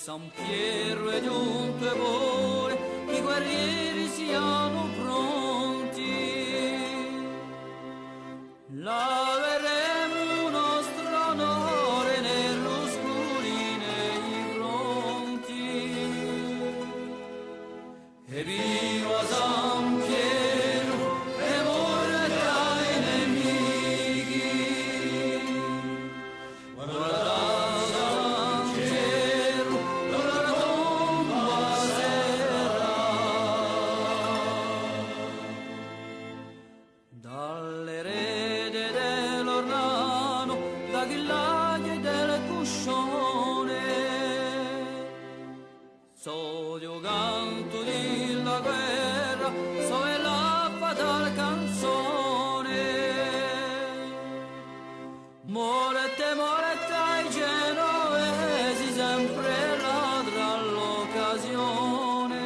San Piero è giunto e vuole i guerrieri siano pronti. Laveremo nostro onore nell'oscuri nei fronti. E viva San Piero e morre dai nemici. Guarda so io canto della guerra, so è la fatale canzone. Morete ai genovesi, sempre ladra l'occasione.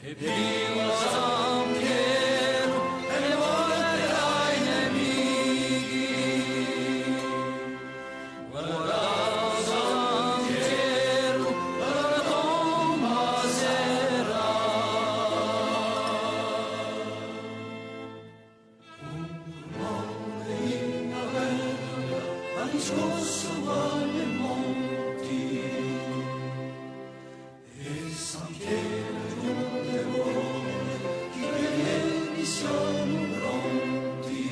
E viva San Piero e morte ai nemici. Guarda scosso valle monti e San Piero giunte vuole che i guerrieri siano pronti.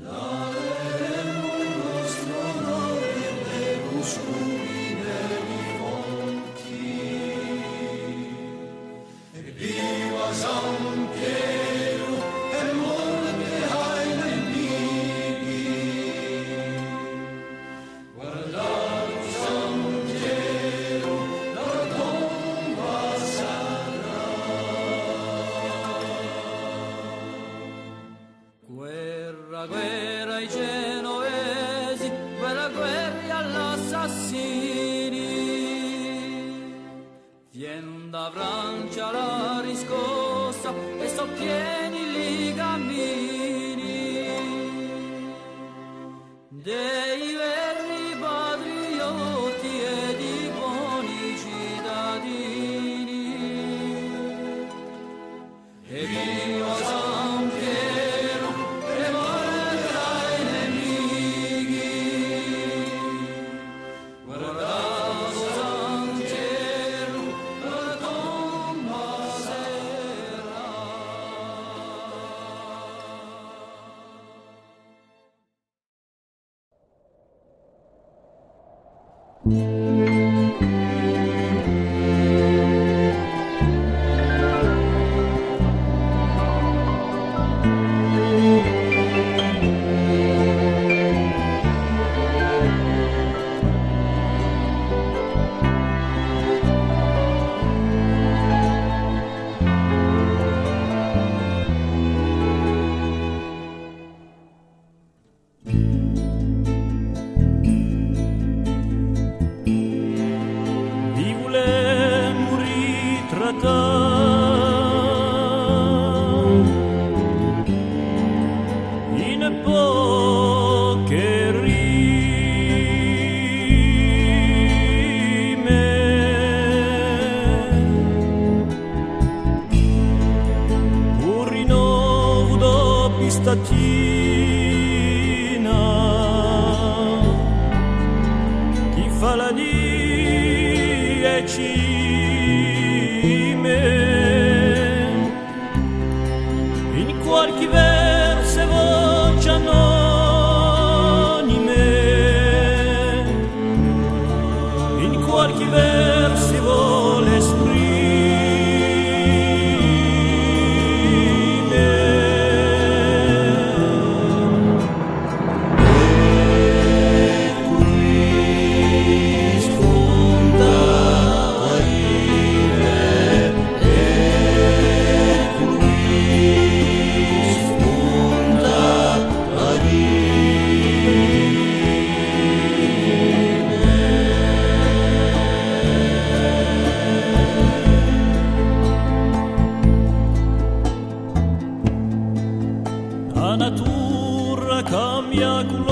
Laveremo il nostro onore nell'oscuri nei fonti. E viva San Piero e morte ai nemici. Guerra ai genovesi, guerra all'assassini. Vien da Francia la riscossa e so pieni i cammini dei veri patrioti e di buoni cittadini. E viva San Piero e morte ai nemici. Guardate San Piero, la tomba serra. a colori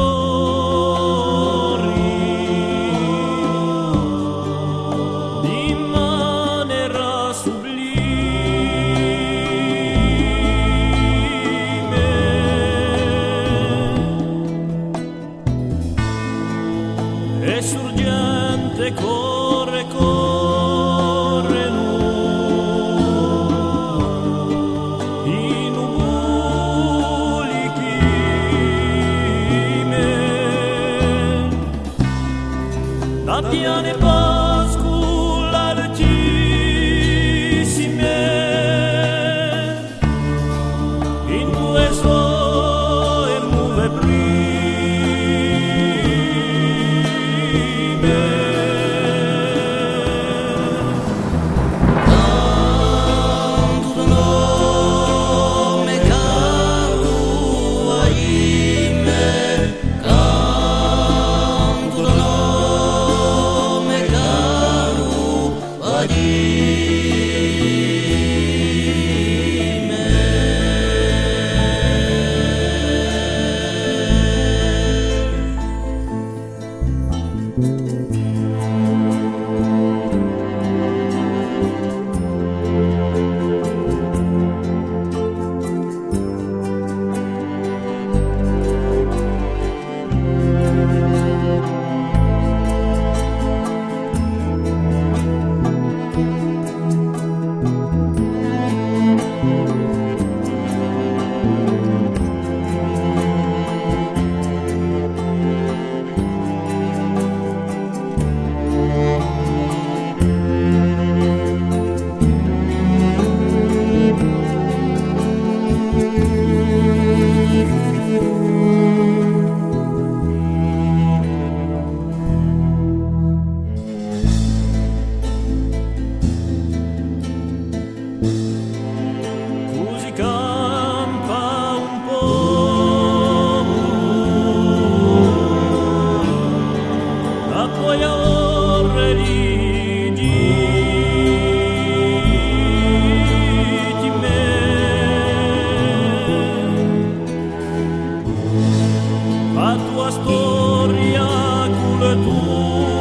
di maniera sublime e sorgente corre corre i nuvoli chime Nattiane pascula altissime in due sue muove prime tanto nome caro ahimè tanto nome caro Così campa un po' a poi a ore legittime a tua storia con le tue